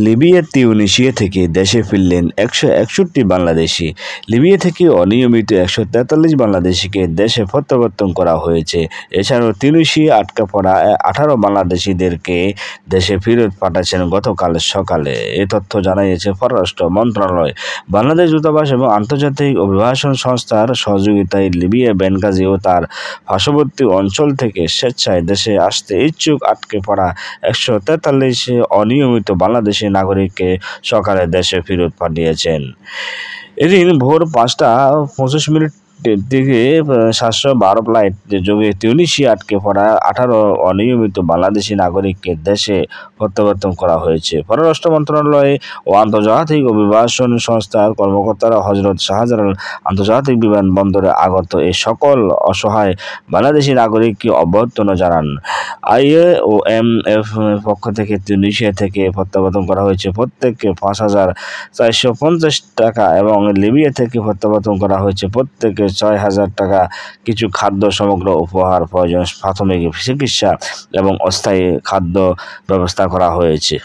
লিবিয়ার তিউনিসিয়া থেকে দেশে ফিরলেন 161 বাংলাদেশি। লিবিয়া থেকে অনিয়মিত 143 বাংলাদেশিকে দেশে প্রত্যাবর্তন করা হয়েছে। এছাড়াও তিউনিসিয়ায় আটকা পড়া 18 বাংলাদেশিদেরকে দেশে ফেরত পাঠাচ্ছেন গতকাল সকালে। এ তথ্য জানিয়েছে পররাষ্ট্র মন্ত্রণালয়। বাংলাদেশ দূতাবাস এবং আন্তর্জাতিক অভিবাসন সংস্থার সহযোগিতায় লিবিয়া বেনগাজি ও তার পার্শ্ববর্তী অঞ্চল থেকে স্বেচ্ছায় দেশে আসতে ইচ্ছুক আটকে পড়া 143 অনিয়মিত বাংলাদেশি নাগরিককে সকালে দেশে ফেরত পাঠিয়েছেন। এদিন ভোর 5টা 25 মিনিট দিকে 712 ফ্লাইট যোগে তিউনিসিয়া আটকে পড়া 18 অনিয়মিত বাংলাদেশি নাগরিককে দেশে প্রত্যাবর্তন করা হয়েছে। পররাষ্ট্র মন্ত্রণালয় ও আন্তর্জাতিক অভিবাসন সংস্থার কর্মকর্তারা হজরত শাহজালাল আন্তর্জাতিক বিমানবন্দরে আগত এই সকল অসহায় বাংলাদেশি নাগরিককে অভ্যর্থনা জানান। আইওএম পক্ষ থেকে তিউনিসিয়া থেকে প্রত্যাবর্তন করা হয়েছে প্রত্যেককে 5,450 টাকা এবং লিবিয়া থেকে প্রত্যাবর্তন করা হয়েছে প্রত্যেকে 6,000 টাকা। কিছু খাদ্য সামগ্রী উপহার, প্রয়োজন প্রাথমিক চিকিৎসা এবং অস্থায়ী খাদ্য ব্যবস্থা করা হয়েছে।